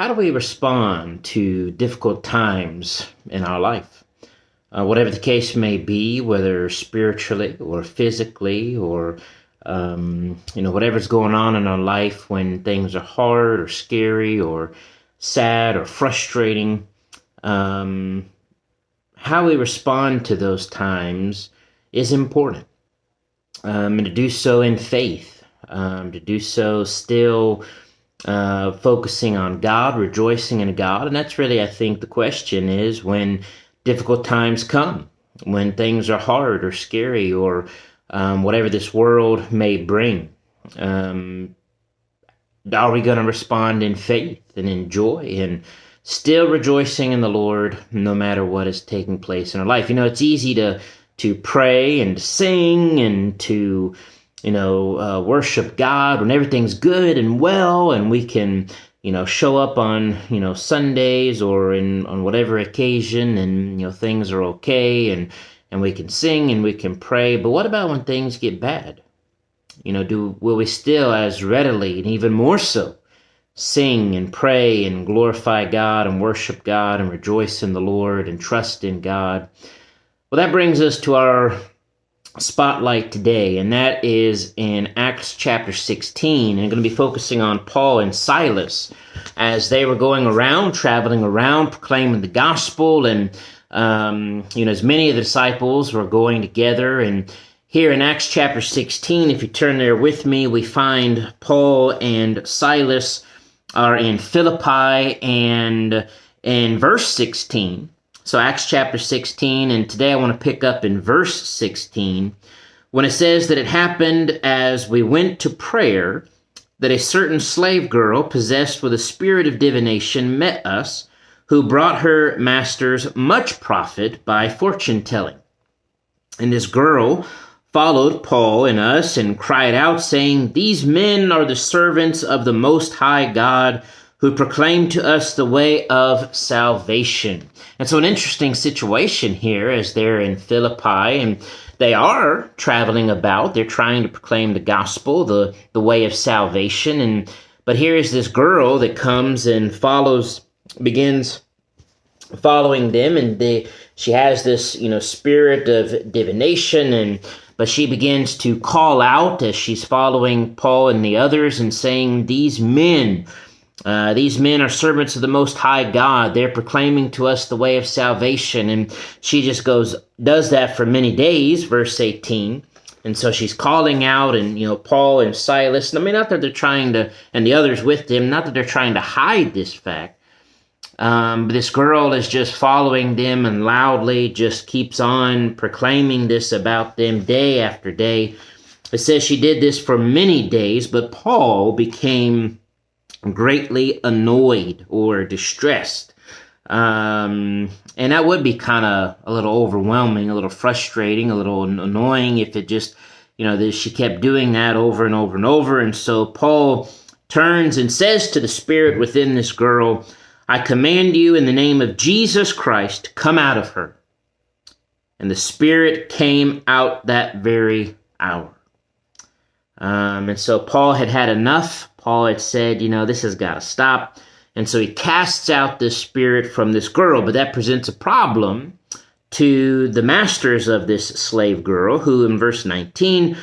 how do we respond to difficult times in our life? Whatever the case may be, whether spiritually or physically or whatever's going on in our life when things are hard or scary or sad or frustrating, how we respond to those times is important. And to do so in faith, to do so still focusing on God, rejoicing in God. And that's really, I think, the question is when difficult times come, when things are hard or scary or whatever this world may bring. Are we going to respond in faith and in joy and still rejoicing in the Lord no matter what is taking place in our life? It's easy to pray and to sing and to worship God when everything's good and well, and we can show up on Sundays or on whatever occasion, and things are okay, and we can sing and we can pray. But what about when things get bad? Will we still as readily and even more so sing and pray and glorify God and worship God and rejoice in the Lord and trust in God? Well, that brings us to our spotlight today, and that is in Acts chapter 16. And I'm going to be focusing on Paul and Silas as they were going around, traveling around, proclaiming the gospel, and as many of the disciples were going together. And here in Acts chapter 16, if you turn there with me, we find Paul and Silas are in Philippi, and in verse 16. So Acts chapter 16, and today I want to pick up in verse 16, when it says that it happened as we went to prayer, that a certain slave girl possessed with a spirit of divination met us, who brought her masters much profit by fortune-telling. And this girl followed Paul and us and cried out, saying, "These men are the servants of the Most High God, who proclaim to us the way of salvation." And so an interesting situation here as they're in Philippi, and they are traveling about. They're trying to proclaim the gospel, the way of salvation. But here is this girl that comes and begins following them, and she has this, spirit of divination, but she begins to call out as she's following Paul and the others and saying, These men are servants of the Most High God. They're proclaiming to us the way of salvation. And she just does that for many days, verse 18. And so she's calling out, and, Paul and Silas, not that they're trying to, and the others with them, not that they're trying to hide this fact. But this girl is just following them and loudly just keeps on proclaiming this about them day after day. It says she did this for many days, but Paul became greatly annoyed or distressed. And that would be kind of a little overwhelming, a little frustrating, a little annoying if it just, she kept doing that over and over and over. And so Paul turns and says to the spirit within this girl, "I command you in the name of Jesus Christ, come out of her." And the spirit came out that very hour. And so Paul had had enough. Paul had said, this has got to stop. And so he casts out this spirit from this girl. But that presents a problem to the masters of this slave girl, who in verse 19,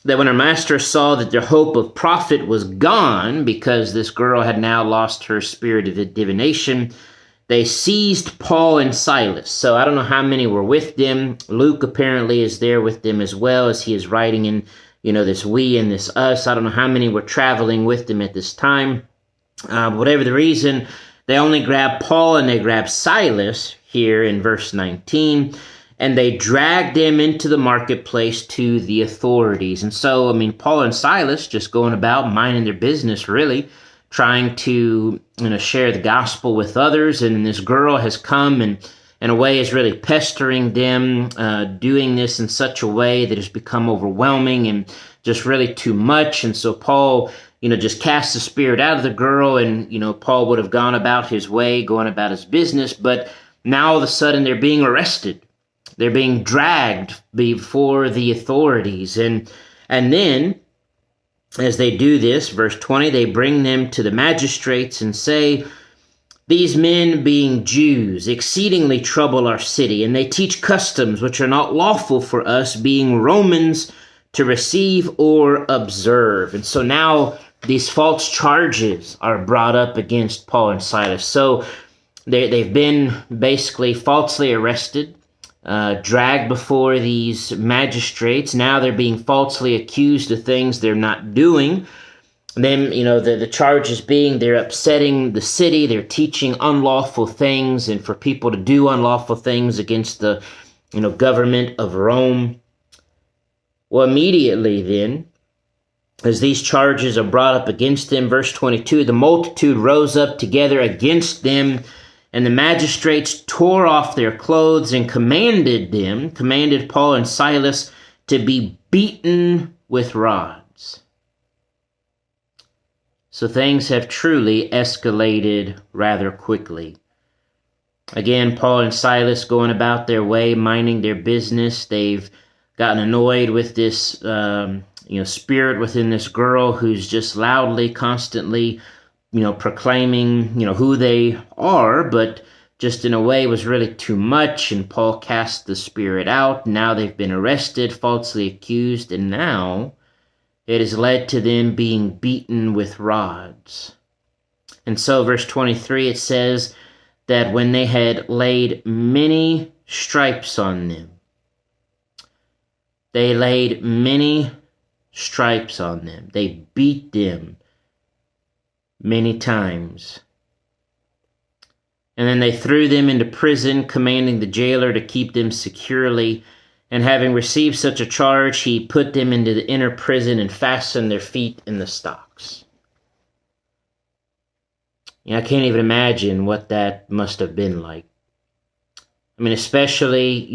that when her master saw that their hope of profit was gone because this girl had now lost her spirit of divination, they seized Paul and Silas. So I don't know how many were with them. Luke apparently is there with them as well, as he is writing in this we and this us. I don't know how many were traveling with them at this time. Whatever the reason, they only grabbed Paul and they grabbed Silas here in verse 19, and they dragged them into the marketplace to the authorities. And so, Paul and Silas just going about minding their business, really, trying to share the gospel with others. And this girl has come and in a way is really pestering them, doing this in such a way that has become overwhelming and just really too much. And so Paul, just cast the spirit out of the girl, and, Paul would have gone about his way, going about his business. But now all of a sudden they're being arrested. They're being dragged before the authorities. And then, as they do this, verse 20, they bring them to the magistrates and say, These men, being Jews, exceedingly trouble our city, and they teach customs which are not lawful for us, being Romans, to receive or observe. And so now these false charges are brought up against Paul and Silas. So they've been basically falsely arrested, dragged before these magistrates. Now they're being falsely accused of things they're not doing. Then, the charges being they're upsetting the city, they're teaching unlawful things, and for people to do unlawful things against the, government of Rome. Well, immediately then, as these charges are brought up against them, verse 22, the multitude rose up together against them, and the magistrates tore off their clothes and commanded Paul and Silas to be beaten with rods. So things have truly escalated rather quickly. Again, Paul and Silas going about their way, minding their business. They've gotten annoyed with this, spirit within this girl who's just loudly, constantly, proclaiming, who they are, but just in a way was really too much. And Paul cast the spirit out. Now they've been arrested, falsely accused, and now it has led to them being beaten with rods. And so, verse 23, it says that when they had laid many stripes on them, they laid many stripes on them. They beat them many times. And then they threw them into prison, commanding the jailer to keep them securely. And having received such a charge, he put them into the inner prison and fastened their feet in the stocks. I can't even imagine what that must have been like. I mean, especially,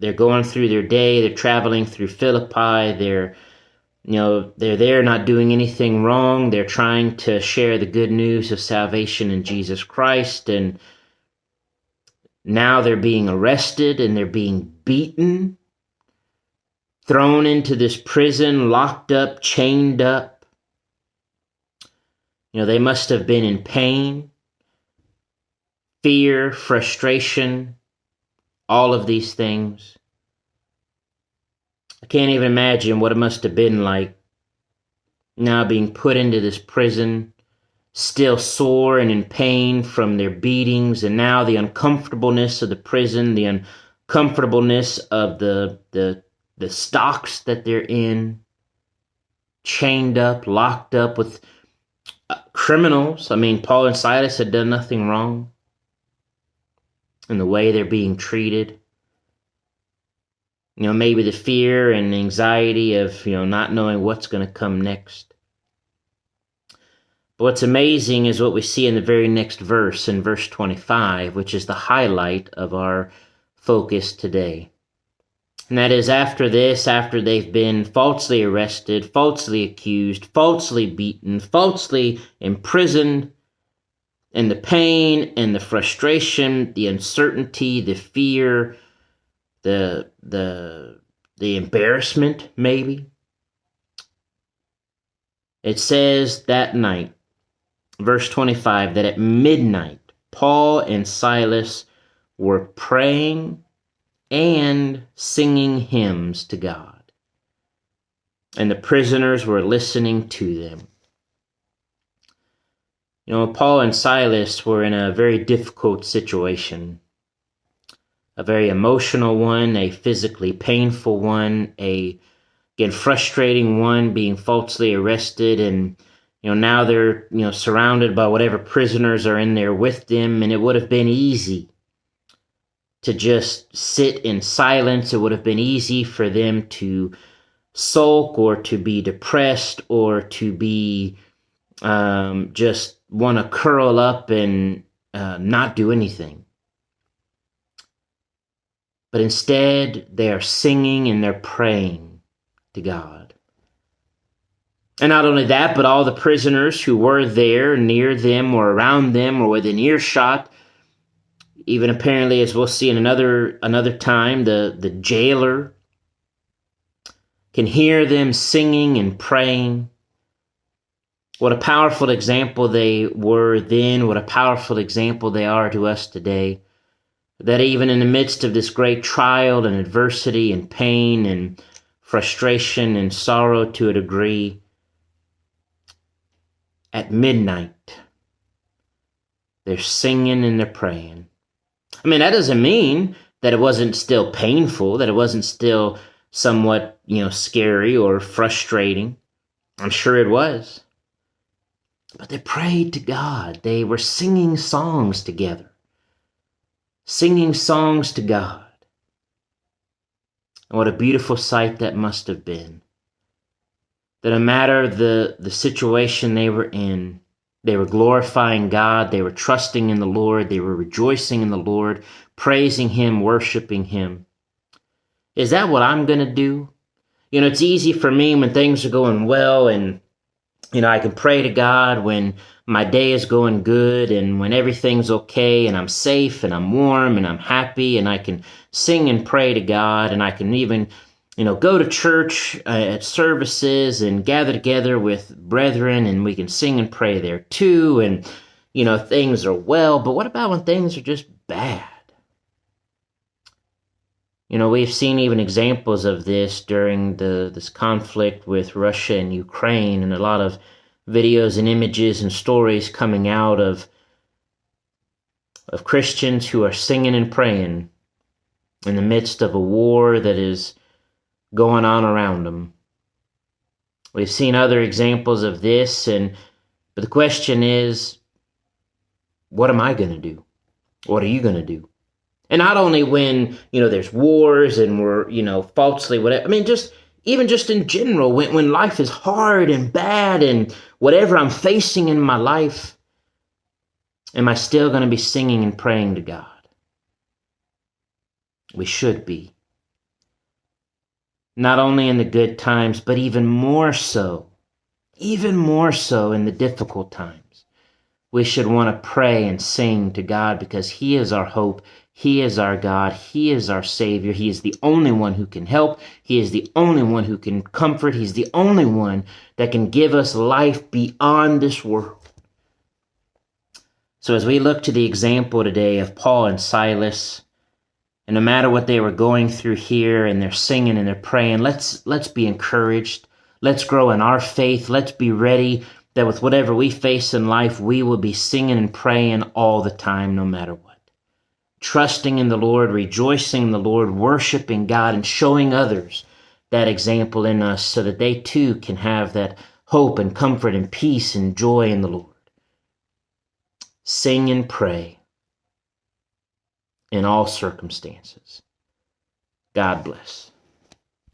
they're going through their day, they're traveling through Philippi, they're there not doing anything wrong, they're trying to share the good news of salvation in Jesus Christ, and now they're being arrested and they're being beaten, thrown into this prison, locked up, chained up. They must have been in pain, fear, frustration, all of these things. I can't even imagine what it must have been like now being put into this prison, still sore and in pain from their beatings, and now the uncomfortableness of the prison, the uncomfortableness of the stocks that they're in, chained up, locked up with criminals. I mean, Paul and Silas had done nothing wrong in the way they're being treated. Maybe the fear and anxiety of, not knowing what's going to come next. But what's amazing is what we see in the very next verse, in verse 25, which is the highlight of our focus today. And that is after they've been falsely arrested, falsely accused, falsely beaten, falsely imprisoned, and the pain and the frustration, the uncertainty, the fear, the embarrassment, maybe. It says that night, verse 25, that at midnight, Paul and Silas were praying and singing hymns to God, and the prisoners were listening to them. Paul and Silas were in a very difficult situation, a very emotional one, a physically painful one, again, frustrating one, being falsely arrested, and now they're surrounded by whatever prisoners are in there with them, and it would have been easy to just sit in silence. It would have been easy for them to sulk or to be depressed or to be just want to curl up and not do anything. But instead, they are singing and they're praying to God. And not only that, but all the prisoners who were there, near them or around them or within earshot, even apparently, as we'll see in another time, the jailer can hear them singing and praying. What a powerful example they were then, what a powerful example they are to us today. That even in the midst of this great trial and adversity and pain and frustration and sorrow to a degree, at midnight, they're singing and they're praying. I mean, that doesn't mean that it wasn't still painful, that it wasn't still somewhat, scary or frustrating. I'm sure it was. But they prayed to God. They were singing songs together. Singing songs to God. And what a beautiful sight that must have been. That no matter the situation they were in, they were glorifying God, they were trusting in the Lord, they were rejoicing in the Lord, praising Him, worshiping Him. Is that what I'm going to do? It's easy for me when things are going well and I can pray to God when my day is going good and when everything's okay and I'm safe and I'm warm and I'm happy and I can sing and pray to God and I can even, go to church at services and gather together with brethren and we can sing and pray there too and, things are well. But what about when things are just bad? We've seen even examples of this during this conflict with Russia and Ukraine, and a lot of videos and images and stories coming out of Christians who are singing and praying in the midst of a war that is going on around them. We've seen other examples of this, but the question is, what am I going to do? What are you going to do? And not only when, there's wars and we're, falsely whatever. I mean, just in general, when life is hard and bad and whatever I'm facing in my life, am I still going to be singing and praying to God? We should be. Not only in the good times, but even more so in the difficult times. We should want to pray and sing to God because He is our hope. He is our God. He is our Savior. He is the only one who can help. He is the only one who can comfort. He's the only one that can give us life beyond this world. So as we look to the example today of Paul and Silas, and no matter what they were going through here, and they're singing and they're praying, let's be encouraged. Let's grow in our faith. Let's be ready that with whatever we face in life, we will be singing and praying all the time, no matter what. Trusting in the Lord, rejoicing in the Lord, worshiping God, and showing others that example in us so that they too can have that hope and comfort and peace and joy in the Lord. Sing and pray in all circumstances. God bless.